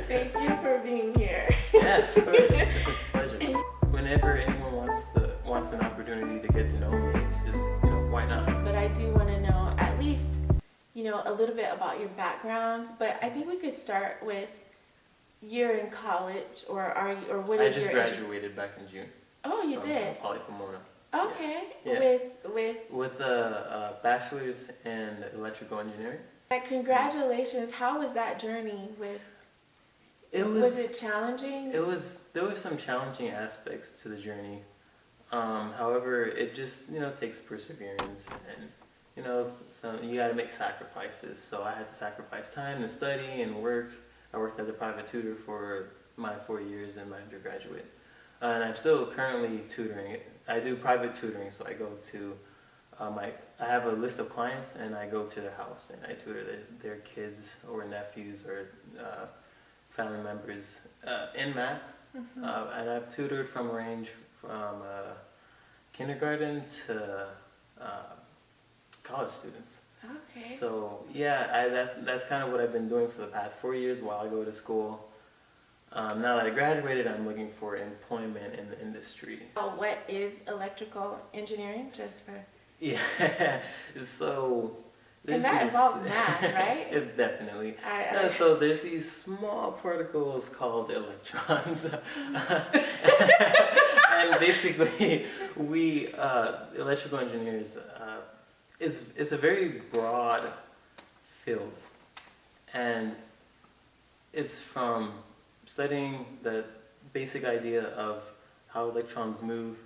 Thank you for being here. Yeah, of course. It's a pleasure. Whenever anyone wants an opportunity to get to know me, it's just, why not? But I do want to know at least, a little bit about your background. But I think we could start with you're in college, or are you, or what I is just your graduated back in June Oh, you from did. Poly Pomona. Okay. Yeah. With With a bachelor's in electrical engineering. congratulations. How was that journey with? Was it challenging? There were some challenging aspects to the journey. However, it just takes perseverance, and some you got to make sacrifices. So I had to sacrifice time to study and work. I worked as a private tutor for my 4 years in my undergraduate, and I'm still currently tutoring. I do private tutoring, so I go to I have a list of clients, and I go to their house and I tutor their kids or nephews or family members in math. Mm-hmm. And I've tutored from range from kindergarten to college students. Okay. So yeah, that's kind of what I've been doing for the past 4 years while I go to school. Now that I graduated, I'm looking for employment in the industry. What is electrical engineering? Just for Yeah, so and that involves math, right? Definitely. I So there's these small particles called electrons, and basically we electrical engineers, it's a very broad field, and it's from studying the basic idea of how electrons move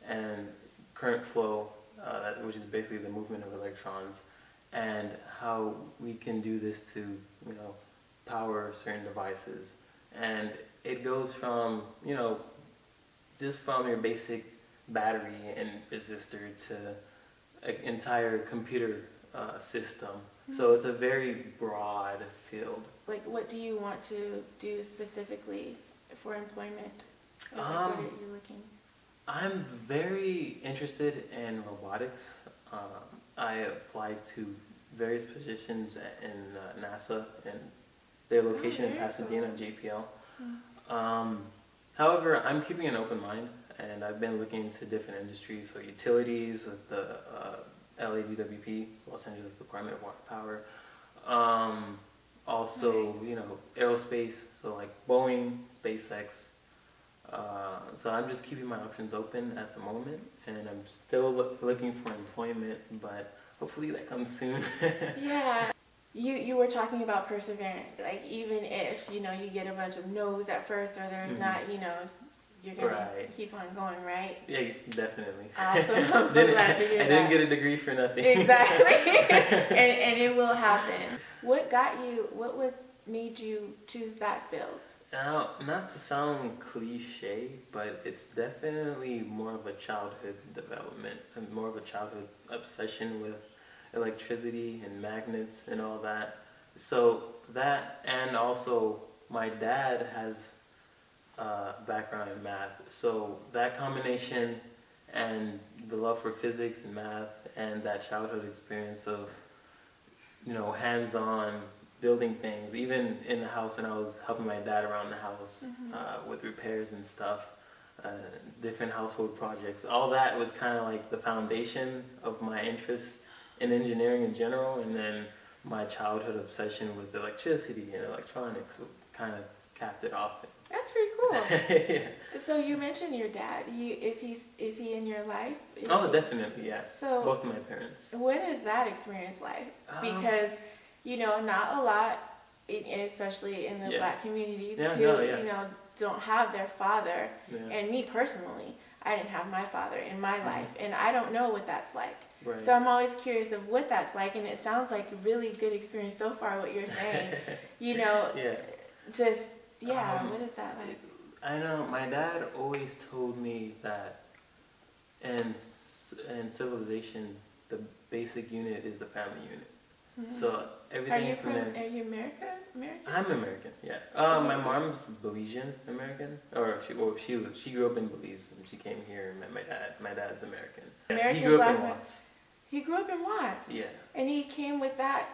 and current flow, which is basically the movement of electrons, and how we can do this to power certain devices. And it goes from just from your basic battery and resistor to an entire computer system. So it's a very broad field. Like, what do you want to do specifically for employment? What are you looking? I'm very interested in robotics. I applied to various positions in NASA and their location in Pasadena, JPL. However, I'm keeping an open mind, and I've been looking into different industries, so utilities with the LADWP, Los Angeles Department of Water Power. Also, aerospace, so like Boeing, SpaceX. So I'm just keeping my options open at the moment, and I'm still looking for employment, but hopefully that comes soon. Yeah. You were talking about perseverance. Like, even if, you get a bunch of no's at first, or there's not, you're going to keep on going, right? Yeah, definitely. Awesome. I'm so glad to hear that. I didn't get a degree for nothing. Exactly. and it will happen. What made you choose that field? Now, not to sound cliche, but it's definitely more of a childhood development and more of a childhood obsession with electricity and magnets and all that. So that, and also my dad has a background in math. So that combination and the love for physics and math and that childhood experience of, hands-on building things, even in the house when I was helping my dad around the house with repairs and stuff, different household projects. All that was kind of like the foundation of my interest in engineering in general, and then my childhood obsession with electricity and electronics kind of capped it off. That's pretty cool. Yeah. So you mentioned your dad. Is he in your life? Definitely, yeah. So both of my parents. What is that experience like? Because not a lot, especially in the Black community, don't have their father. Yeah. And me personally, I didn't have my father in my life, and I don't know what that's like. Right. So I'm always curious of what that's like, and it sounds like a really good experience so far, what you're saying. What is that like? I know my dad always told me that in civilization, the basic unit is the family unit. Mm-hmm. So everything Are you American? I'm American, yeah. My mom's Belizean American, or she grew up in Belize, and she came here and met my dad. My dad's American. American. He grew up in Watts. He grew up in Watts. Yeah. And he came with that.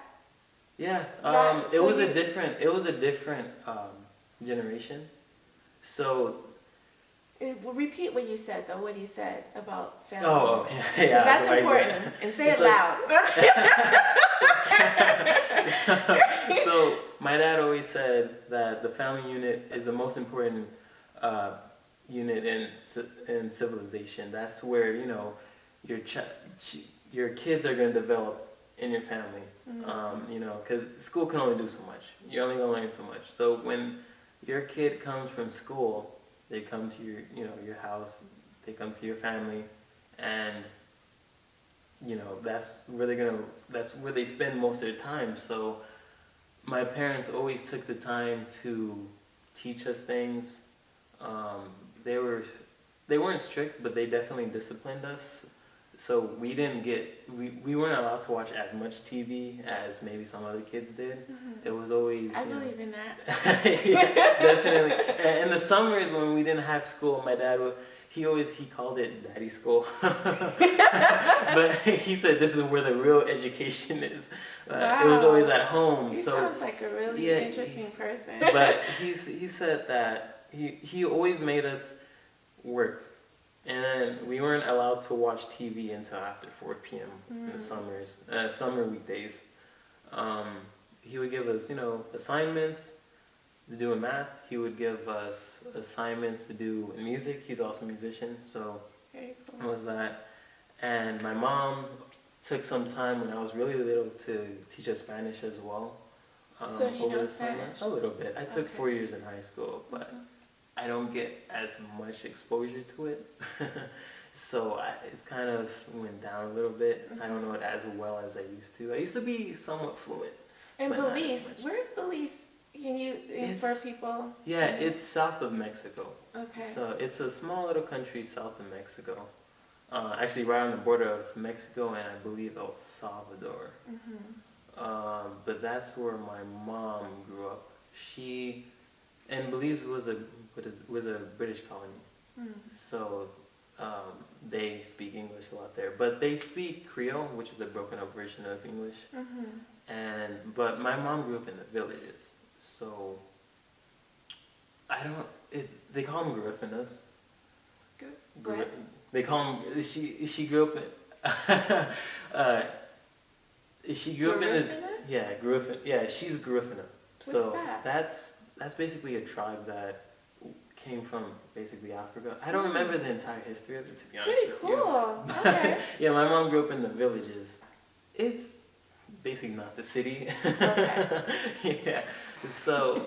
Yeah. It was a different generation. So. Well, repeat what you said, though. What he said about family. Oh, yeah. That's important. And say it loud. So my dad always said that the family unit is the most important unit in civilization. That's where your kids are going to develop in your family. Mm-hmm. Because school can only do so much. You're only going to learn so much. So when your kid comes from school, they come to your house, they come to your family, and that's where they spend most of their time. So my parents always took the time to teach us things. They weren't strict, but they definitely disciplined us. So we weren't allowed to watch as much TV as maybe some other kids did. Mm-hmm. It was always. I believe in that. Yeah, definitely. And in the summers when we didn't have school, my dad he called it daddy school. But he said this is where the real education is. Wow. It was always at home. He so sounds like a really interesting person. But he said that he always made us work. And we weren't allowed to watch TV until after 4 p.m. in the summers, summer weekdays. He would give us, assignments to do in math. He would give us assignments to do in music. He's also a musician, so very cool. It was that. And my mom took some time when I was really little to teach us Spanish as well. So do you know Spanish? A little bit. I took 4 years in high school, but I don't get as much exposure to it. So it's kind of went down a little bit. I don't know it as well as I used to. I used to be somewhat fluent. And Belize, where's Belize? Can you, for people? Yeah, it's south of Mexico. Okay. So it's a small little country south of Mexico. Actually right on the border of Mexico and I believe El Salvador. Mm-hmm. But that's where my mom grew up. And Belize was a British colony. Mm. So they speak English a lot there. But they speak Creole, which is a broken up version of English. Mm-hmm. But my mom grew up in the villages. So they call them Gariffinas. They call them, she grew up in, she grew up in this, she's Gariffina. So that's basically a tribe that came from basically Africa. I don't remember the entire history of it, to be honest with you. Pretty cool. Okay. Yeah, my mom grew up in the villages. It's basically not the city. Okay. Yeah. So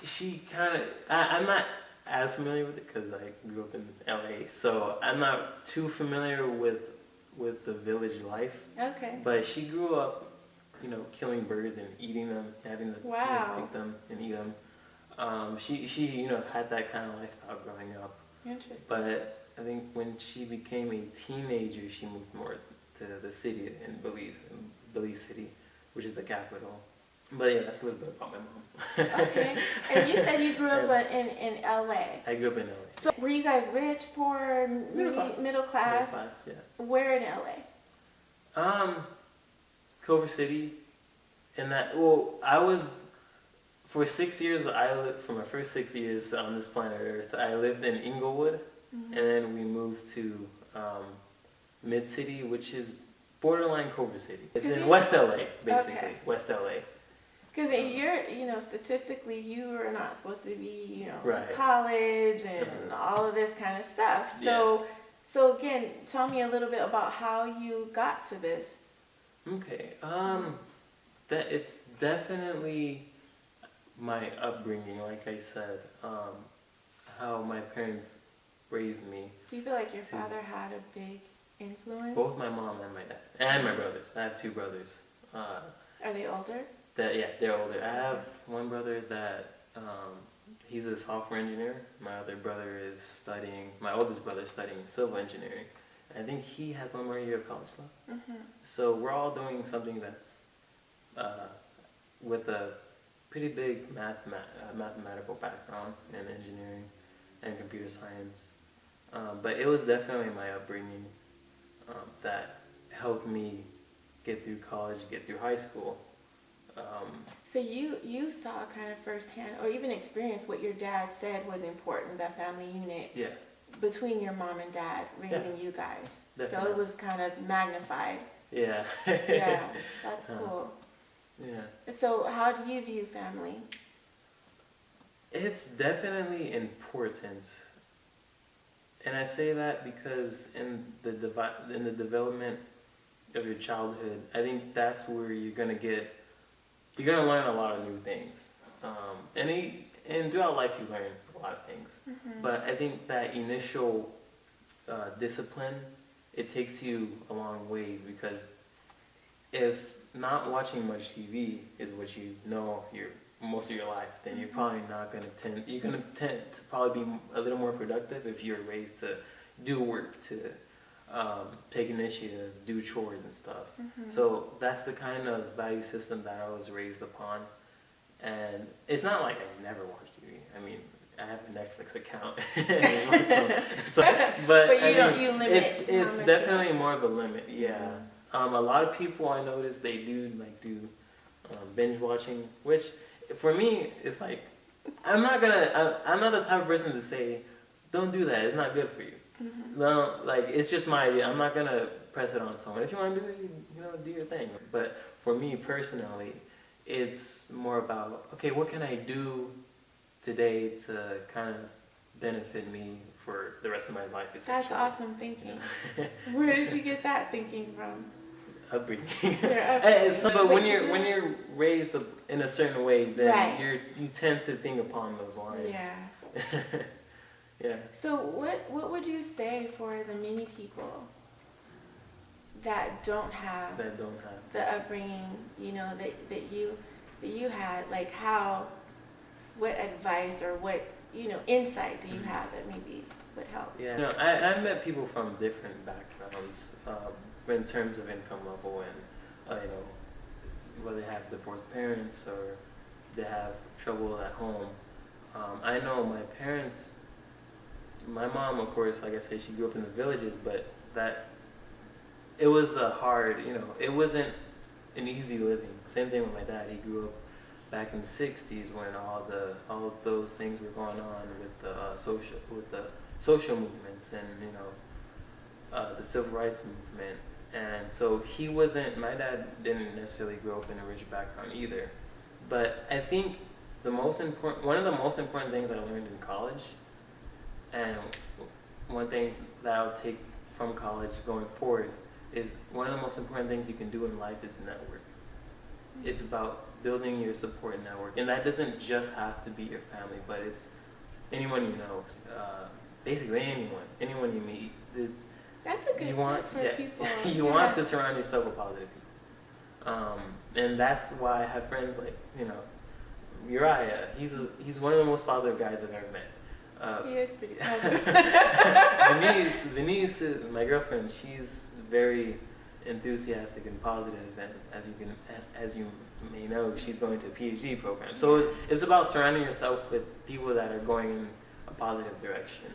she kind of, I'm not as familiar with it because I grew up in LA. So I'm not too familiar with the village life. Okay. But she grew up, killing birds and eating them, having to pick them and eat them. She had that kind of lifestyle growing up. Interesting. But I think when she became a teenager, she moved more to the city in Belize City, which is the capital. But yeah, that's a little bit about my mom. Okay. And you said you grew up in LA. I grew up in LA. So were you guys rich, poor, middle class? Middle class, yeah. Where in LA? Culver City. I was, for 6 years, for my first 6 years on this planet Earth, I lived in Inglewood. Mm-hmm. And then we moved to Mid-City, which is borderline Culver City. It's in West LA, basically. Okay. West LA. Because you're, statistically, you are not supposed to be, right. in college and all of this kind of stuff. So again, tell me a little bit about how you got to this. Okay. It's definitely my upbringing, like I said, how my parents raised me. Do you feel like your father had a big influence? Both my mom and my dad, and my brothers. I have 2 brothers. Are they older? They're older. I have one brother that he's a software engineer. My oldest brother is studying civil engineering. I think he has 1 more year of college left. Mm-hmm. So we're all doing something that's with a pretty big mathematical background in engineering and computer science. But it was definitely my upbringing that helped me get through college, get through high school. So you saw kind of firsthand, or even experienced what your dad said was important, that family unit between your mom and dad raising you guys. Definitely. So it was kind of magnified. Yeah. Yeah, that's cool. Yeah. So how do you view family? It's definitely important. And I say that because in the development of your childhood, I think that's where you're gonna learn a lot of new things. And throughout life you learn a lot of things. Mm-hmm. But I think that initial discipline, it takes you a long ways, because if not watching much TV is what you know most of your life, then you're probably not going to you're going to tend to probably be a little more productive if you're raised to do work, to take initiative, do chores and stuff. Mm-hmm. So that's the kind of value system that I was raised upon. And it's not like I never watched TV. I mean, I have a Netflix account. but you limit. It's definitely more of a limit, yeah. Mm-hmm. A lot of people I notice, they do binge watching, which for me it's like, I'm not the type of person to say don't do that, it's not good for you. Mm-hmm. No, like, it's just my idea. I'm not gonna press it on someone. If you want to do it, do your thing. But for me personally, it's more about, okay, what can I do today to kind of benefit me for the rest of my life, essentially. That's awesome thinking. Where did you get that thinking from? Upbringing. But when you're raised in a certain way, then you tend to think upon those lines. Yeah. Yeah. So what would you say for the many people that don't have the upbringing, that you had, like what advice or what insight do you have that maybe would help? Yeah, I've met people from different backgrounds in terms of income level, and whether they have divorced parents or they have trouble at home. I know my parents. My mom, of course, like I said, she grew up in the villages, but it was a hard, it wasn't an easy living. Same thing with my dad. He grew up back in the 60s when all of those things were going on with the social movements and the civil rights movement. And so my dad didn't necessarily grow up in a rich background either. But I think one of the most important things I learned in college, and one thing that I'll take from college going forward, is one of the most important things you can do in life is network. It's about building your support network. And that doesn't just have to be your family, but it's anyone you know. Basically anyone you meet. That's a good tip for people. You want to surround yourself with positive people. And that's why I have friends like, Uriah. He's one of the most positive guys I've ever met. He is pretty positive. Denise, my girlfriend, she's very enthusiastic and positive, and as you may know, she's going to a PhD program. So it's about surrounding yourself with people that are going in a positive direction.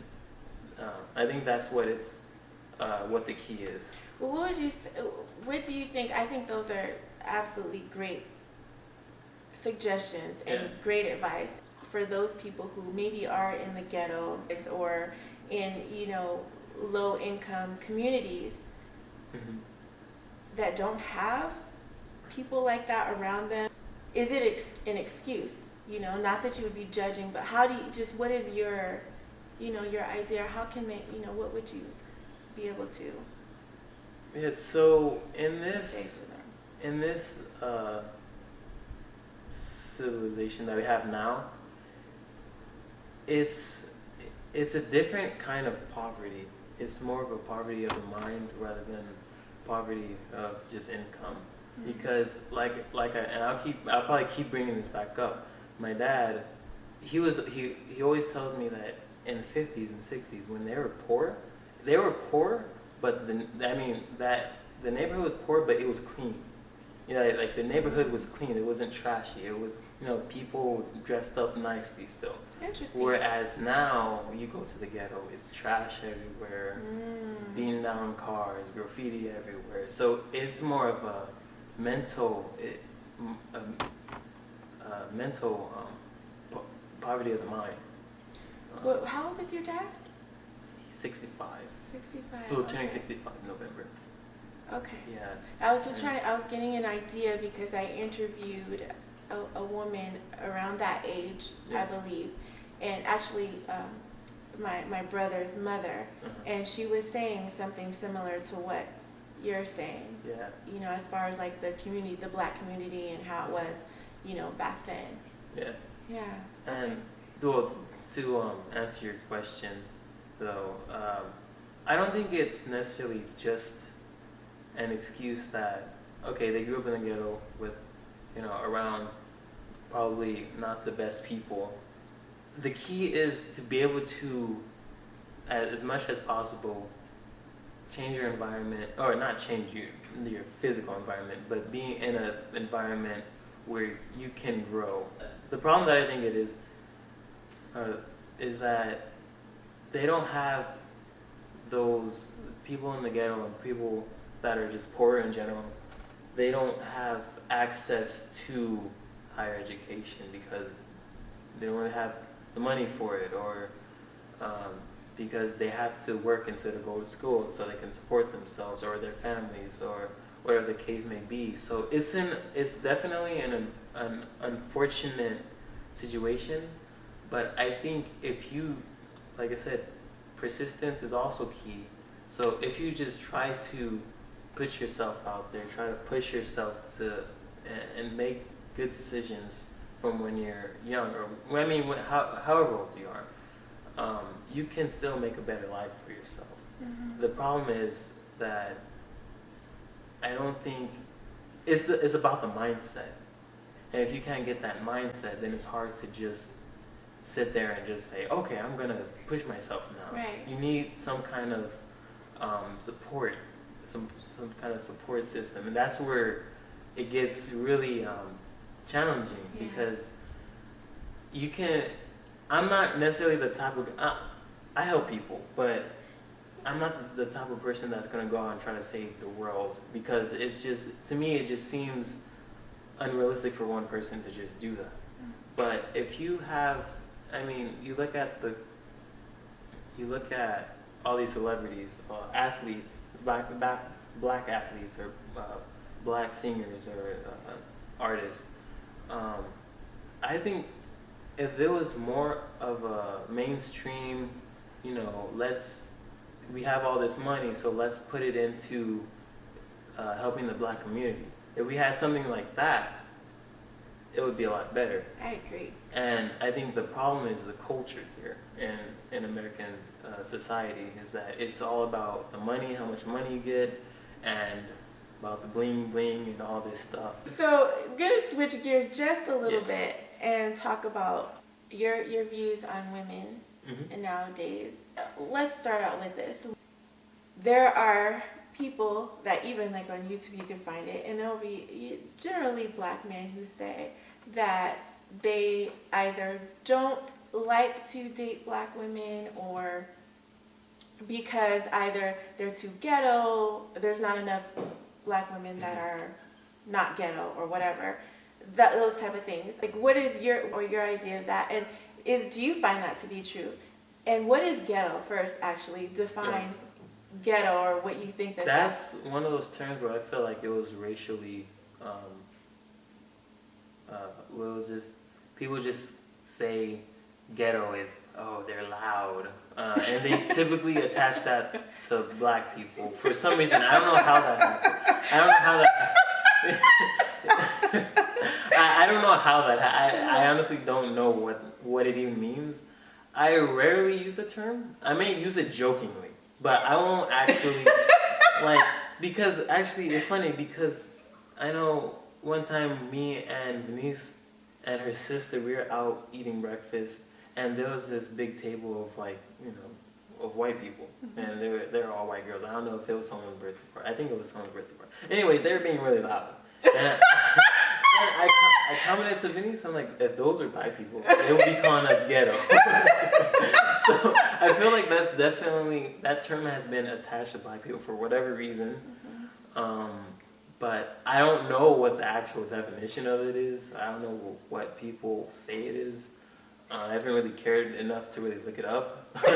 I think that's what the key is. Well, what do you think? I think those are absolutely great suggestions and great advice for those people who maybe are in the ghetto or in low income communities that don't have people like that around them. Is it an excuse? Not that you would be judging, but what is your your idea? How can they, what would you be able to? Yeah, so in this civilization that we have now, it's a different kind of poverty. It's more of a poverty of the mind rather than poverty of just income. Mm-hmm. Because I'll probably keep bringing this back up. My dad, he always tells me that in the 50s and 60s when they were poor, but the neighborhood was poor, but it was clean. Like the neighborhood was clean. It wasn't trashy. It was, people dressed up nicely still. Interesting. Whereas now, you go to the ghetto, it's trash everywhere, beaten down cars, graffiti everywhere. So it's more of a mental mental poverty of the mind. Well, how old is your dad? He's 65. 65. So turning 65 in November. Okay. Yeah. I was just I was getting an idea because I interviewed a woman around that age, I believe, and actually my brother's mother, and she was saying something similar to what you're saying. Yeah. You know, as far as like the community, the black community, and how it was, you know, back then. Yeah. Yeah. And to answer your question, though, I don't think it's necessarily just an excuse that, okay, they grew up in the ghetto with, you know, around probably not the best people. The key is to be able to, as much as possible, change your environment, or not change your physical environment, but being in an environment where you can grow. The problem that I think it is that they don't have those people in the ghetto and people that are just poor in general. They don't have access to higher education because they don't really have the money for it, or because they have to work instead of go to school so they can support themselves or their families or whatever the case may be. So it's definitely an unfortunate situation, but I think if you, like I said, persistence is also key. So if you just try to put yourself out there, try to push yourself to and make good decisions from when you're young, or I mean, however old you are, you can still make a better life for yourself. Mm-hmm. The problem is that I don't think it's about the mindset, and if you can't get that mindset, then it's hard to just sit there and just say, okay, I'm gonna push myself now. Right. You need some kind of support, some kind of support system, and that's where it gets really challenging, because you can. I'm not necessarily the type of I help people, but I'm not the type of person that's gonna go out and try to save the world, because it's just, to me, it just seems unrealistic for one person to just do that. But if you have, I mean, you look at all these celebrities, athletes, black athletes, or black singers, or artists. I think if there was more of a mainstream, you know, we have all this money, so let's put it into helping the black community. If we had something like that, it would be a lot better. I agree. And I think the problem is the culture here in American society, is that it's all about the money, how much money you get, and about the bling bling and all this stuff. So I'm gonna switch gears just a little bit and talk about your views on women nowadays. Let's start out with this. There are people that, even like on YouTube you can find it, and there'll be generally black men who say that they either don't like to date black women, or because either they're too ghetto, there's not enough black women that are not ghetto, or whatever, those type of things. Like, what is your idea of that, and do you find that to be true? And what is ghetto first? Actually, define ghetto, or what you think that's one of those terms where I feel like it was racially. What was this? People just say ghetto is, oh, they're loud, and they typically attach that to black people for some reason. I don't know how that happened. I don't know how that happened. I honestly don't know what it even means. I rarely use the term. I may use it jokingly, but I won't actually because actually it's funny, because I know one time me and Denise and her sister, we were out eating breakfast, and there was this big table of of white people, and they were all white girls. I don't know if it was someone's birthday party. I think it was someone's birthday party. Anyways, they were being really loud. And I commented to Denise, I'm like, if those are black people, they would be calling us ghetto. So I feel like that's definitely, that term has been attached to black people for whatever reason. but I don't know what the actual definition of it is. I don't know what people say it is. I haven't really cared enough to really look it up. So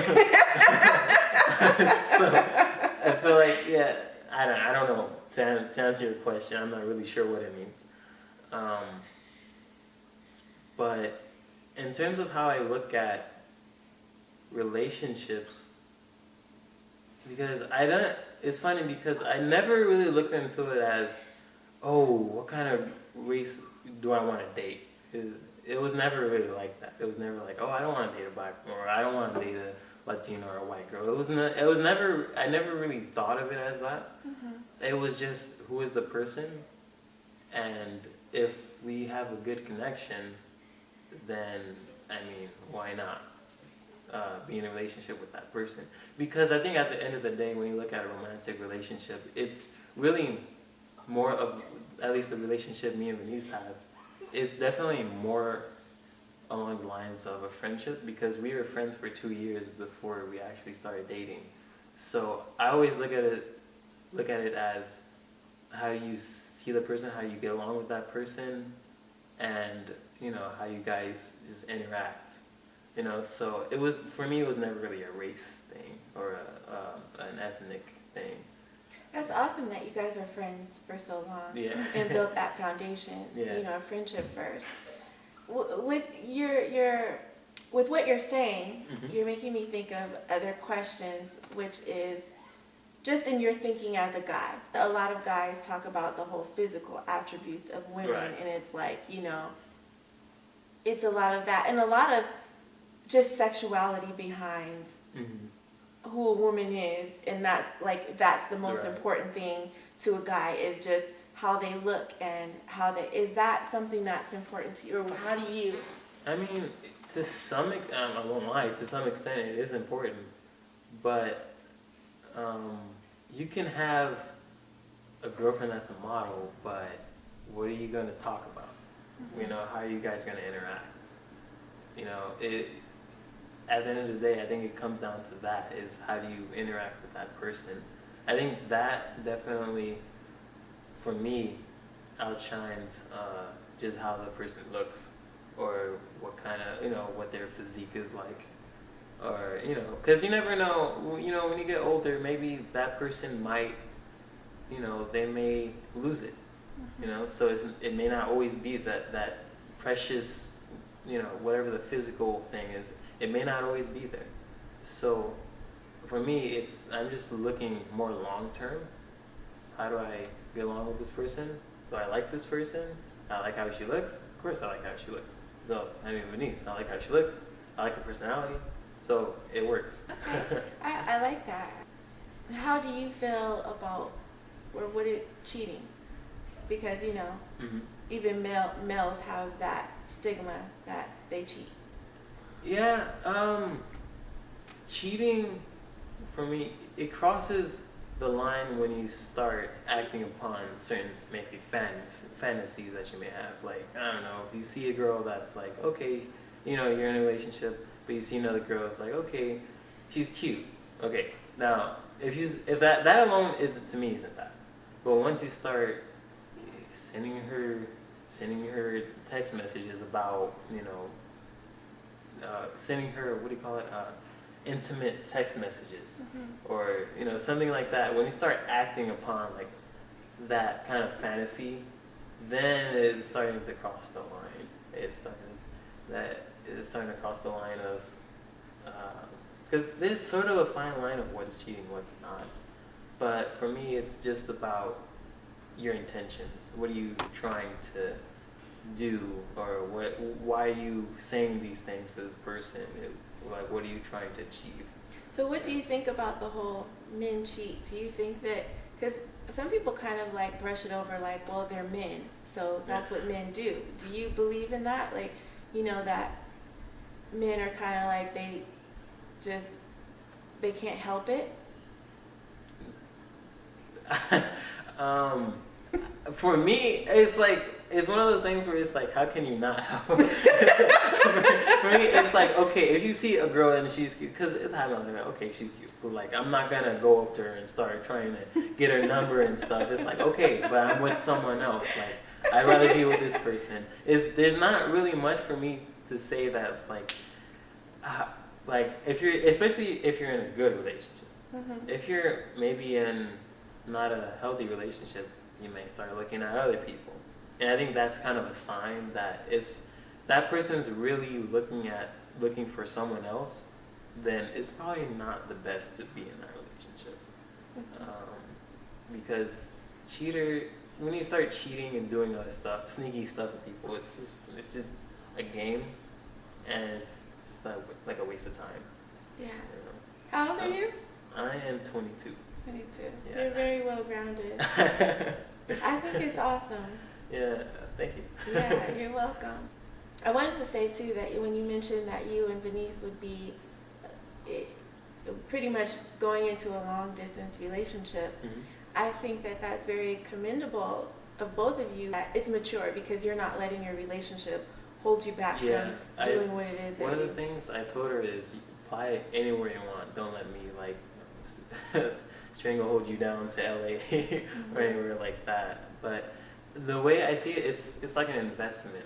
I feel like, yeah, I don't know. To answer your question, I'm not really sure what it means. But in terms of how I look at relationships, because it's funny because I never really looked into it as, oh, what kind of race do I want to date? It was never really like that. It was never like, oh, I don't want to date a black, or I don't want to date a Latino or a white girl. It was never, I never really thought of it as that. Mm-hmm. It was just, who is the person? And if we have a good connection, then, I mean, why not be in a relationship with that person? Because I think at the end of the day, when you look at a romantic relationship, it's really more of, at least the relationship me and Venice have, it's definitely more along the lines of a friendship, because we were friends for 2 years before we actually started dating. So I always look at it as how you see the person, how you get along with that person, and how you guys just interact. So it was, for me, it was never really a race thing or an ethnic thing. That's awesome that you guys are friends for so long. Yeah. And built that foundation. Yeah. Friendship first. With what you're saying, mm-hmm. You're making me think of other questions, which is just in your thinking as a guy. A lot of guys talk about the whole physical attributes of women, right. And it's like, it's a lot of that, and a lot of just sexuality behind mm-hmm. who a woman is, and that's the most right. important thing to a guy, is just how they look and is that something that's important to you, or how do you? I mean, to some extent, I won't lie, to some extent it is important, but you can have a girlfriend that's a model, but what are you going to talk about? Mm-hmm. How are you guys going to interact? At the end of the day, I think it comes down to that, is how do you interact with that person? I think that definitely, for me, outshines just how the person looks, or what kind of, what their physique is like. Or, because you never know, when you get older, maybe that person might, they may lose it, mm-hmm. So it may not always be that precious, whatever the physical thing is, it may not always be there. So for me, I'm just looking more long term. How do I get along with this person? Do I like this person? I like how she looks? Of course I like how she looks. So, Venice, I like how she looks. I like her personality. So it works. Okay. I like that. How do you feel about, or what is cheating? Because, mm-hmm. even males have that stigma that they cheat. Yeah, cheating, for me, it crosses the line when you start acting upon certain maybe fantasies that you may have. Like, I don't know, if you see a girl that's like, okay, you're in a relationship, but you see another girl, it's like, okay, she's cute. Okay, now, if that alone isn't that. But once you start sending her text messages about, sending her, what do you call it, intimate text messages, mm-hmm. or, something like that, when you start acting upon, like, that kind of fantasy, then it's starting to cross the line. It's starting to cross the line of, because there's sort of a fine line of what is cheating, what's not. But for me, it's just about your intentions. What are you trying to do, or why are you saying these things to this person? What are you trying to achieve? So what do you think about the whole men cheat? Do you think that, because some people kind of like brush it over like, well, they're men, so that's what men do. Do you believe in that? Like, that men are kind of like, they can't help it? For me, it's like, it's one of those things where it's like, how can you not help? For me, it's like, okay, if you see a girl and she's cute, because it's happening, like, okay, she's cute, but like, I'm not gonna go up to her and start trying to get her number and stuff. It's like, okay, but I'm with someone else. Like, I'd rather be with this person. There's not really much for me to say that's like if you're, especially if you're in a good relationship. Mm-hmm. If you're maybe in not a healthy relationship, you may start looking at other people. And I think that's kind of a sign that if that person's really looking for someone else, then it's probably not the best to be in that relationship. Because when you start cheating and doing other stuff, sneaky stuff with people, it's just a game, and it's not like a waste of time. Yeah. How old are you? I am 22. 22. Yeah. You're very well grounded. I think it's awesome. Yeah, thank you. Yeah, you're welcome. I wanted to say too that when you mentioned that you and Venice would be pretty much going into a long distance relationship, mm-hmm. I think that that's very commendable of both of you. It's mature because you're not letting your relationship hold you back from doing what it is. One of the things I told her is, you apply anywhere you want. Don't let me like stranglehold you down to LA mm-hmm. or anywhere like that. But the way I see it, it's like an investment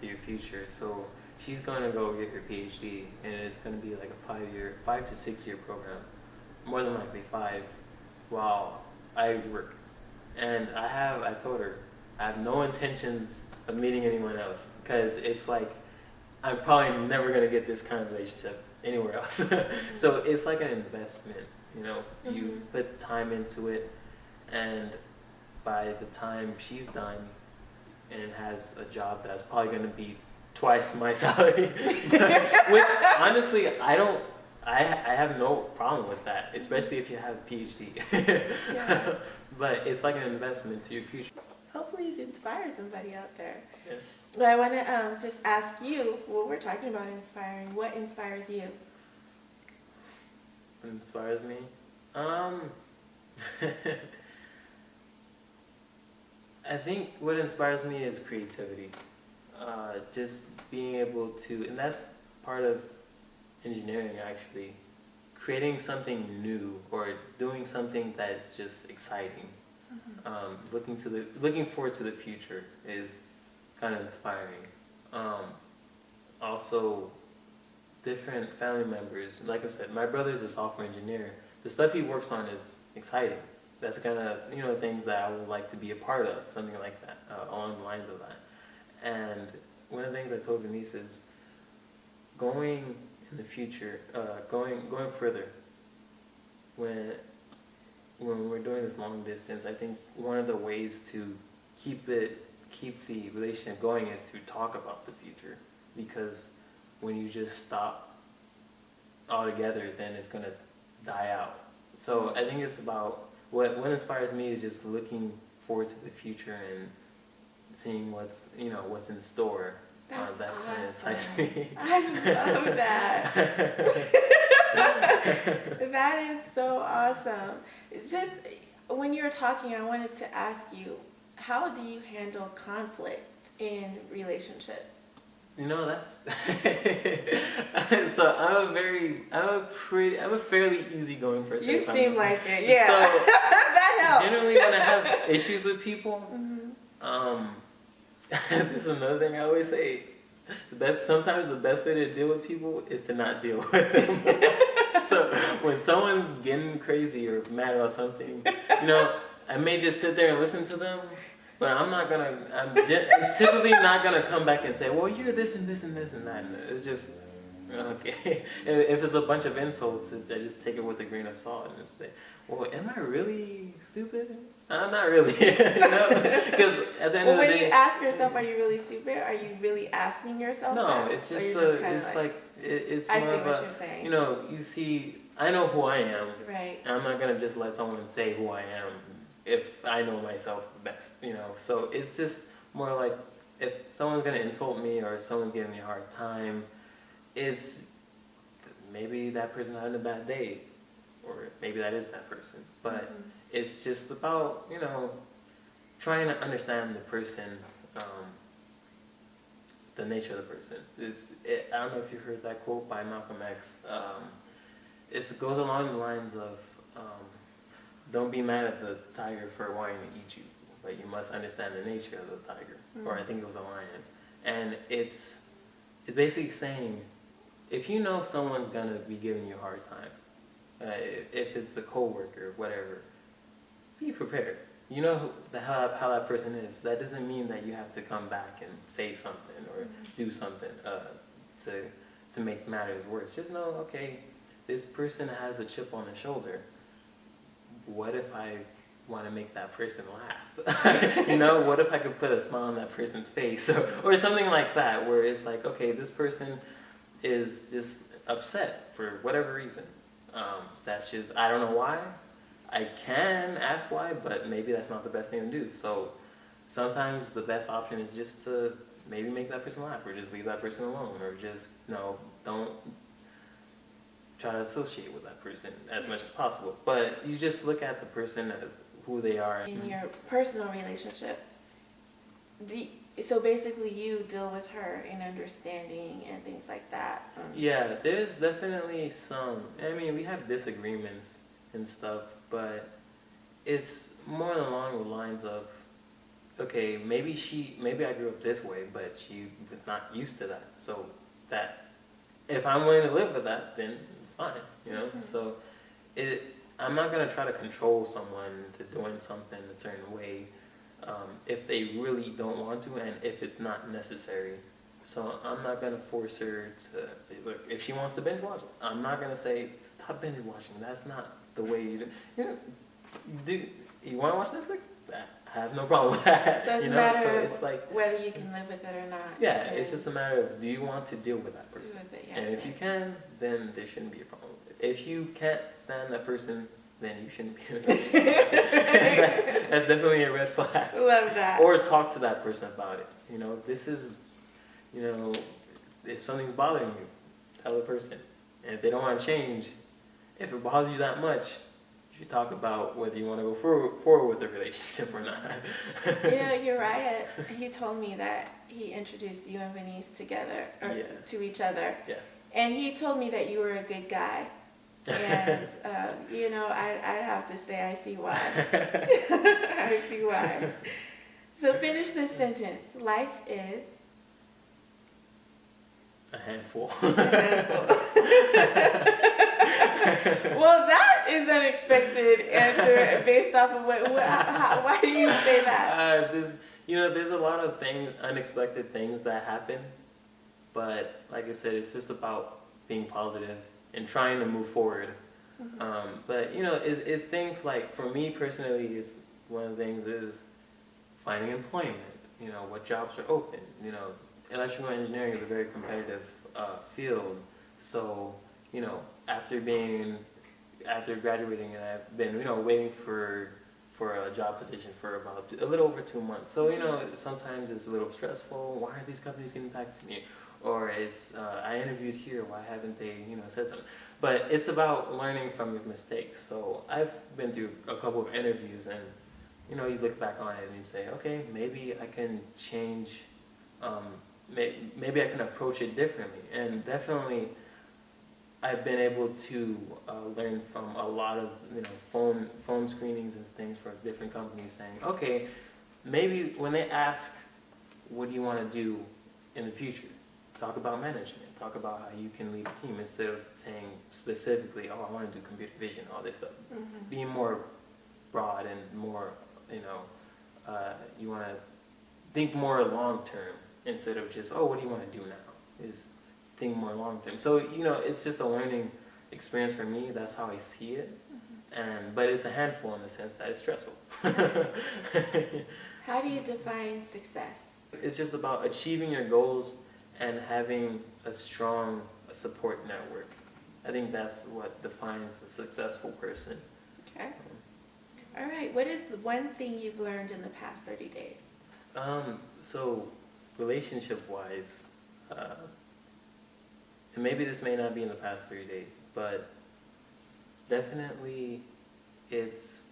to your future. So she's going to go get her PhD, and it's going to be like a 5 to 6 year program, more than likely 5, while I work. And I told her, I have no intentions of meeting anyone else, because it's like, I'm probably never going to get this kind of relationship anywhere else. Mm-hmm. So it's like an investment, you know, mm-hmm. you put time into it, and by the time she's done and has a job that's probably going to be twice my salary, which honestly I have no problem with that, especially if you have a PhD. Yeah. But it's like an investment to your future. Hopefully it inspires somebody out there. Yeah. But I want to just ask you, well, we're talking about inspiring. What inspires you? What inspires me? I think what inspires me is creativity. Just being able to, and that's part of engineering actually, creating something new or doing something that's just exciting. Mm-hmm. Looking forward to the future is kind of inspiring. Also, different family members. Like I said, my brother's a software engineer. The stuff he works on is exciting. That's kind of, things that I would like to be a part of, something like that, along the lines of that. And one of the things I told Venice is going in the future, going further. When we're doing this long distance, I think one of the ways to keep the relationship going is to talk about the future, because when you just stop altogether, then it's gonna die out. So I think it's about what inspires me is just looking forward to the future and seeing what's in store. That's that awesome. kind of excites me. I love that. That is so awesome. Just when you were talking, I wanted to ask you, how do you handle conflict in relationships? That's so I'm a fairly easygoing person. You seem like it, yeah. So that helps. Generally, when I have issues with people, mm-hmm. This is another thing I always say. Sometimes the best way to deal with people is to not deal with them. So when someone's getting crazy or mad about something, I may just sit there and listen to them. But I'm typically not gonna come back and say, well, you're this and this and this and that. It's just, okay. If it's a bunch of insults, I just take it with a grain of salt and say, well, am I really stupid? Not really. Because at the end of the day. When you ask yourself, are you really stupid? Are you really asking yourself no, that? It's just, it's I more see of what you're saying. You see, I know who I am. Right. And I'm not gonna just let someone say who I am if I know myself best, So it's just more like, if someone's gonna insult me or someone's giving me a hard time, it's maybe that person's having a bad day, or maybe that is that person. But mm-hmm. It's just about, trying to understand the person, the nature of the person. I don't know if you heard that quote by Malcolm X. It goes along the lines of, don't be mad at the tiger for wanting to eat you, but you must understand the nature of the tiger. Mm-hmm. Or I think it was a lion. And it's basically saying, if you know someone's going to be giving you a hard time, if it's a coworker, whatever, be prepared. You know how that person is. That doesn't mean that you have to come back and say something or do something to make matters worse. Just know, okay, this person has a chip on their shoulder. What if I want to make that person laugh? You know, what if I could put a smile on that person's face or something like that, where it's like, okay, this person is just upset for whatever reason. That's just, I don't know why. I can ask why, but maybe that's not the best thing to do. So sometimes the best option is just to maybe make that person laugh, or just leave that person alone, or just, don't try to associate with that person as much as possible. But you just look at the person as who they are. In your personal relationship, so basically you deal with her in understanding and things like that. Yeah, there's definitely some, we have disagreements and stuff, but it's more along the lines of, okay, maybe I grew up this way, but she's not used to that. So that if I'm willing to live with that, then it's fine, Mm-hmm. So I'm not going to try to control someone to doing something a certain way if they really don't want to, and if it's not necessary. So I'm not going to force her to, look, if she wants to binge watch, I'm not going to say, stop binge watching. That's not the way you do. You want to watch Netflix? I have no problem with that. So it's a matter of whether you can live with it or not. Yeah, it's just a matter of, do you want to deal with that person? With it, yeah, and if you can, then there shouldn't be a problem with it. If you can't stand that person, then you shouldn't be in a relationship. That's definitely a red flag. Love that. Or talk to that person about it. This is, if something's bothering you, tell the person. And if they don't want to change, if it bothers you that much, you should talk about whether you want to go forward with the relationship or not. Uriah, he told me that he introduced you and Venice together, to each other. Yeah. And he told me that you were a good guy. And, I'd have to say I see why. I see why. So finish this sentence. Life is... a handful. Well, that is an unexpected answer based off of why do you say that? There's a lot of unexpected things that happen. But like I said, it's just about being positive and trying to move forward. Mm-hmm. But it's things like, for me personally, it's one of the things is finding employment. What jobs are open. Electrical engineering is a very competitive field. So after graduating, and I've been waiting for a job position for about a little over 2 months. So sometimes it's a little stressful. Why aren't these companies getting back to me? Or it's, I interviewed here, why haven't they, said something? But it's about learning from your mistakes. So I've been through a couple of interviews, and, you look back on it and you say, okay, maybe I can change, maybe I can approach it differently. And definitely, I've been able to learn from a lot of, phone screenings and things for different companies, saying, okay, maybe when they ask, what do you want to do in the future? Talk about management. Talk about how you can lead a team, instead of saying specifically, oh, I want to do computer vision, all this stuff. Mm-hmm. Being more broad and more, you want to think more long term, instead of just, oh, what do you want to do now? Is think more long term. So, it's just a learning experience for me. That's how I see it. Mm-hmm. But it's a handful in the sense that it's stressful. How do you define success? It's just about achieving your goals and having a strong support network. I think that's what defines a successful person. Okay. All right. What is the one thing you've learned in the past 30 days? So relationship-wise, and maybe this may not be in the past 3 days, but definitely it's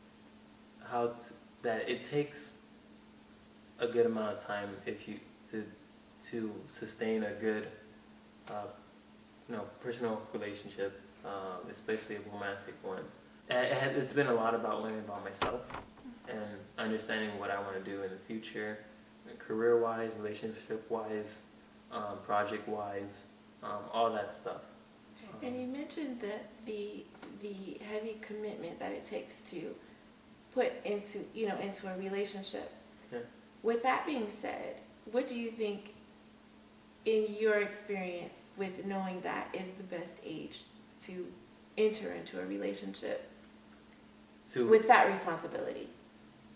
that it takes a good amount of time if you to sustain a good personal relationship, especially a romantic one. It's been a lot about learning about myself and understanding what I want to do in the future, career-wise, relationship-wise, project-wise, all that stuff. And you mentioned that the heavy commitment that it takes to put into a relationship. Yeah. With that being said, what do you think, in your experience with knowing that, is the best age to enter into a relationship with that responsibility?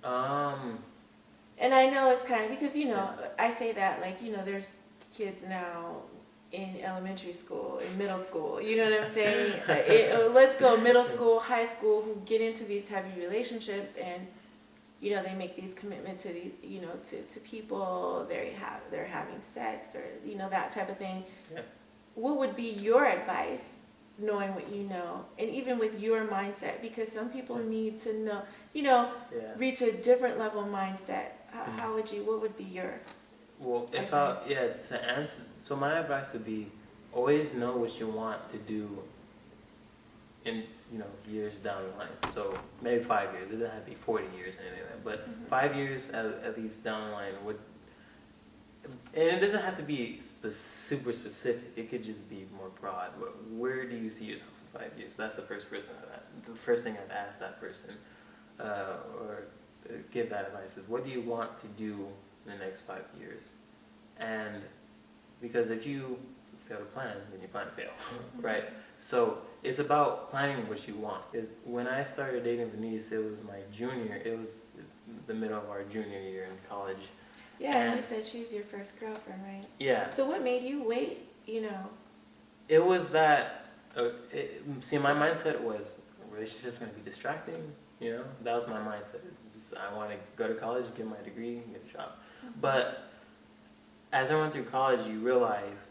And I know it's kind of, because, I say that, like, there's kids now in elementary school, in middle school, you know what I'm saying? Let's go middle school, high school, who get into these heavy relationships, and they make these commitments to these, to people. They're having sex, or that type of thing. Yeah. What would be your advice, knowing what you know, and even with your mindset? Because some people need to know, reach a different level mindset. How would you? What would be your? Well, to answer, so my advice would be, always know what you want to do in, years down the line. So maybe 5 years, it doesn't have to be 40 years or anything like that, but 5 years at least down the line and it doesn't have to be super specific, it could just be more broad. Where do you see yourself in 5 years? That's the first thing I'd ask that person, or give that advice is, what do you want to do in the next 5 years? And because if you fail to plan, then you plan to fail, right? So it's about planning what you want. Is when I started dating Denise, it was the middle of our junior year in college. Yeah, and you said she was your first girlfriend, right? Yeah. So what made you wait, It was that, my mindset was, relationship's going to be distracting, That was my mindset. I want to go to college, get my degree, get a job. But as I went through college, you realize,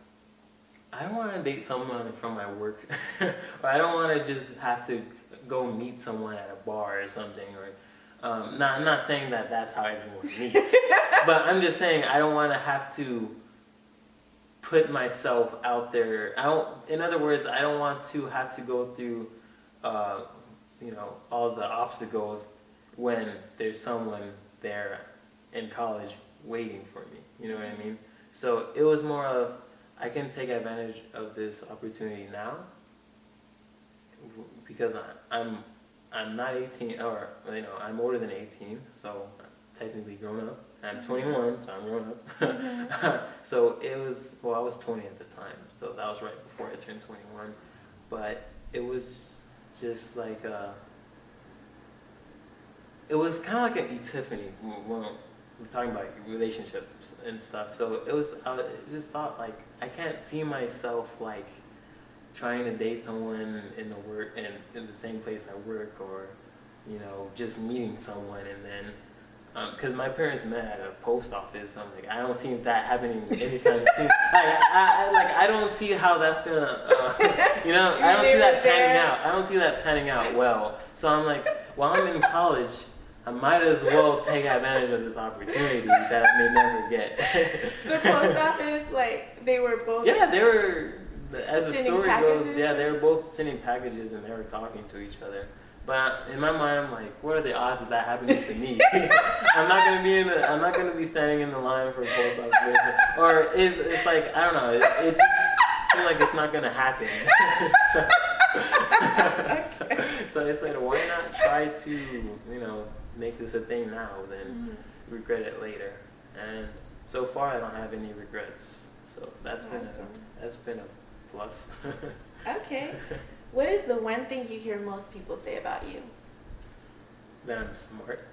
I don't want to date someone from my work, or I don't want to just have to go meet someone at a bar or something, or I'm not saying that that's how everyone meets, but I'm just saying I don't want to have to put myself out there. In other words, I don't want to have to go through, all the obstacles when there's someone there in college waiting for me. You know what I mean? So it was more of, I can take advantage of this opportunity now because I'm not 18, or I'm older than 18, so I'm technically grown up. I'm 21, so I'm grown up. So it was, I was 20 at the time, so that was right before I turned 21. But it was just like it was kind of like an epiphany when we're talking about relationships and stuff. So it was, I just thought, like, I can't see myself like trying to date someone in the same place I work, or just meeting someone and then because my parents met at a post office. I'm like, I don't see that happening anytime soon. I don't see how that's gonna I don't see that panning out. I don't see that panning out well. So I'm like, while I'm in college, I might as well take advantage of this opportunity that I may never get. The post office, like, they were both... Yeah, they were, as the story packages? goes, they were both sending packages and they were talking to each other. But in my mind, I'm like, what are the odds of that happening to me? I'm not gonna be standing in the line for a post office. Or it's like, I don't know, it just seems like it's not gonna happen. So it's like, why not try to, make this a thing now, then regret it later. And so far, I don't have any regrets. So that's been a plus. Okay. What is the one thing you hear most people say about you? That I'm smart.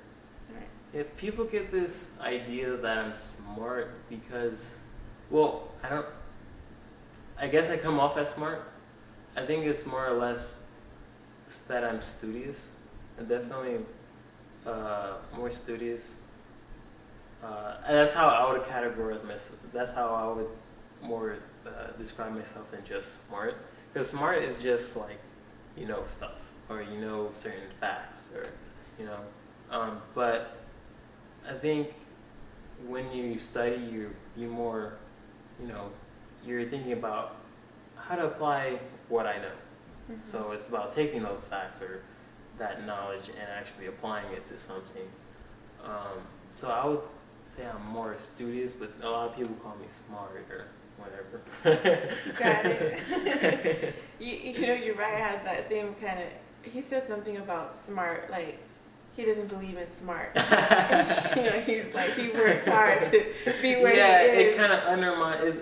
Right. Yeah, people get this idea that I'm smart because, I guess I come off as smart. I think it's more or less that I'm studious. I'm definitely more studious. And that's how I would categorize myself. That's how I would more describe myself than just smart. Because smart is just like, stuff, or certain facts, or, but I think when you study, you more, you know, you're thinking about how to apply what I know. Mm-hmm. So it's about taking those facts or that knowledge and actually applying it to something. So I would say I'm more studious, but a lot of people call me smart or whatever. Got it. you know, you're right. Has that same kind of. He said something about smart, like he doesn't believe in smart. You know, he's like he works hard to be where he is. Yeah, it kind of undermines.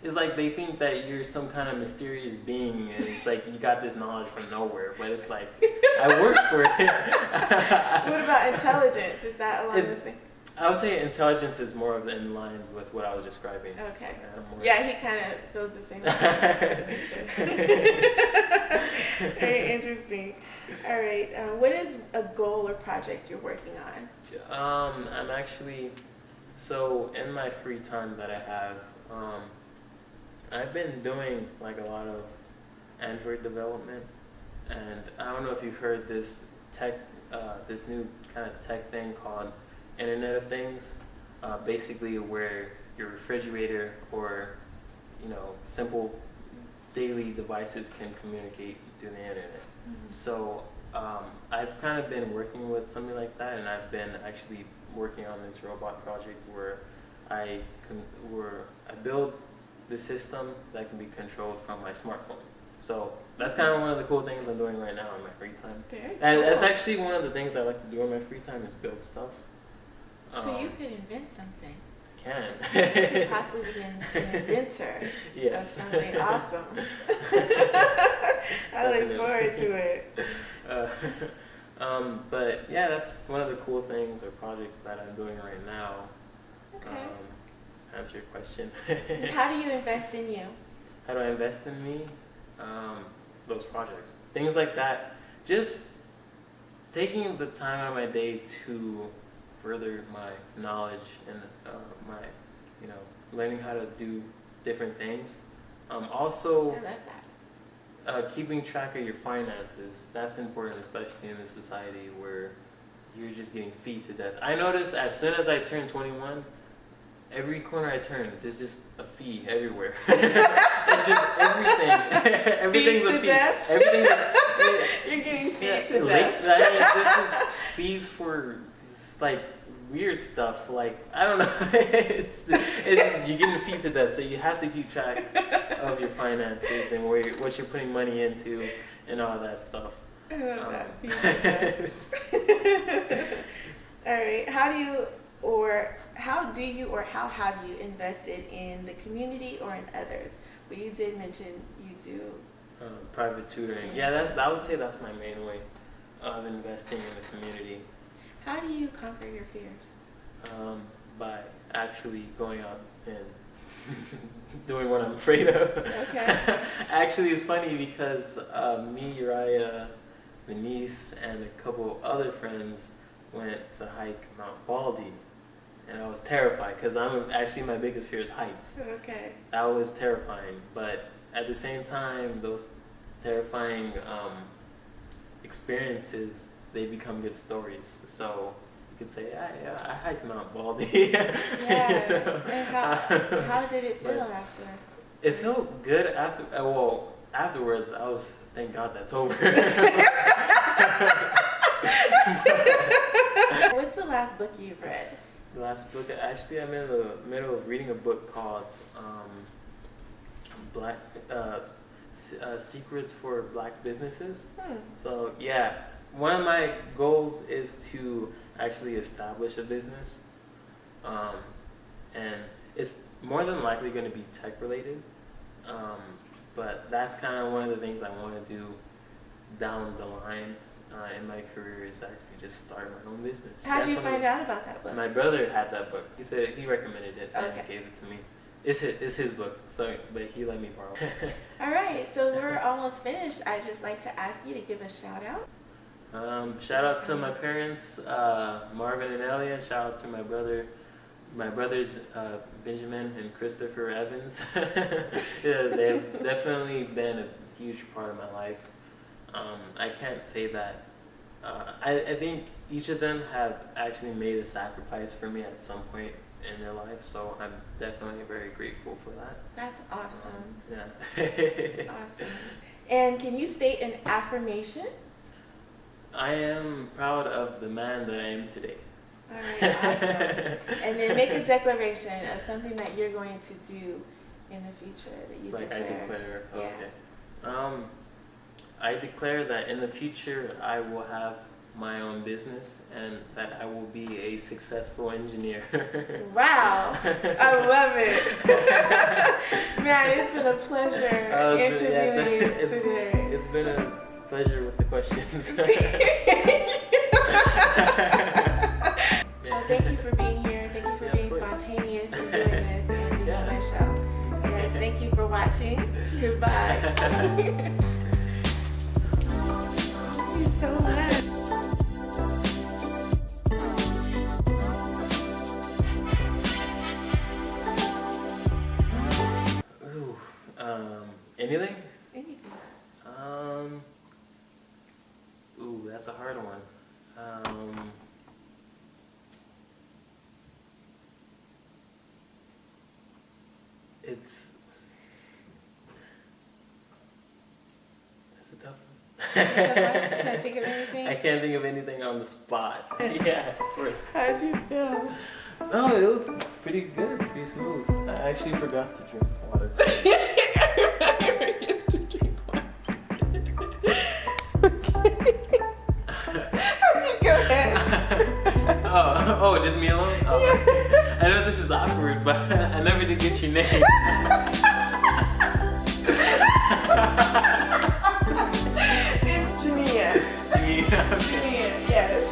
It's like they think that you're some kind of mysterious being, and it's like you got this knowledge from nowhere. But it's like I work for it. What about intelligence? Is that along the same? I would say intelligence is more of in line with what I was describing. Okay. So, yeah, he kind of feels the same way. Very interesting. All right. What is a goal or project you're working on? I'm actually, so in my free time that I have, I've been doing like a lot of Android development, and I don't know if you've heard this this new kind of tech thing called Internet of Things, basically where your refrigerator or, you know, simple daily devices can communicate through the internet. Mm-hmm. So I've kind of been working with something like that, and I've been actually working on this robot project where I build the system that can be controlled from my smartphone. So that's kind of one of the cool things I'm doing right now in my free time. Very And cool. that's actually one of the things I like to do in my free time is build stuff. So you could invent something. I can. You could possibly be an inventor yes. of something awesome. I look forward to it. But yeah, that's one of the cool things or projects that I'm doing right now. Okay. Answer your question. How do you invest in you? How do I invest in me? Those projects. Things like that. Just taking the time out of my day to further my knowledge and my, you know, learning how to do different things. Also, I love that. Keeping track of your finances. That's important, especially in this society where you're just getting feed to death. I noticed as soon as I turned 21, every corner I turn, there's just a fee everywhere. It's just everything. Everything's a fee. Death? Everything's You're getting feed to death. This is fees for like weird stuff. Like I don't know. it's you're getting feed to death, so you have to keep track of your finances and what you're putting money into and all that stuff. I love that. Feed to death. All right. How how have you invested in the community or in others? Well, you did mention you do private tutoring. Yeah, I would say that's my main way of investing in the community. How do you conquer your fears? By actually going out and doing what I'm afraid of. Okay. Actually, it's funny because me, Uriah, Denise, and a couple other friends went to hike Mount Baldy. And I was terrified because actually my biggest fear is heights. Okay. That was terrifying. But at the same time, those terrifying experiences, they become good stories. So you could say, yeah, I hiked Mount Baldy. Yeah. You know? And how did it feel after? It felt good after. Well, afterwards, I was, thank God that's over. What's the last book you've read? The last book, actually, I'm in the middle of reading a book called Secrets for Black Businesses. So yeah, one of my goals is to actually establish a business, and it's more than likely going to be tech related, but that's kind of one of the things I want to do down the line in my career is actually just start my own business. How did you find out about that book? My brother had that book. He said he recommended it and Okay. gave it to me. It's his book, so but he let me borrow it. All right, so we're almost finished. I'd just like to ask you to give a shout out. Shout out to my parents, Marvin and Elliot. Shout out to my brothers Benjamin and Christopher Evans. Yeah, they've definitely been a huge part of my life. I can't say that. I think each of them have actually made a sacrifice for me at some point in their life, so I'm definitely very grateful for that. That's awesome. Yeah. Awesome. And can you state an affirmation? I am proud of the man that I am today. All right, awesome. And then make a declaration of something that you're going to do in the future that you declare. I declare. Yeah. Okay. I declare that in the future I will have my own business and that I will be a successful engineer. Wow, I love it. Man, it's been a pleasure interviewing you today. It's been a pleasure with the questions. Well, thank you for being here. Thank you for being spontaneous and doing this and being on my show. Yes, thank you for watching. Goodbye. Thank you so much. Anything? Anything. That's a hard one. That's a tough one. Can't think of anything? I can't think of anything on the spot. Yeah, of course. How'd you feel? Oh, it was pretty good, pretty smooth. I actually forgot to drink water. Oh, just me alone? Oh, yeah. I know this is awkward, but I never did get your name. It's Jeania. Jeania, yes.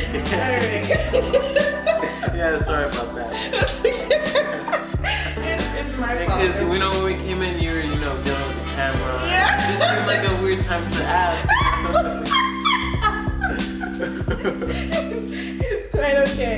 Okay. Yeah, sorry about that. It's my fault. Because, when we came in, you were, dealing with the camera. Yeah. It just seemed like a weird time to ask. It's quite okay.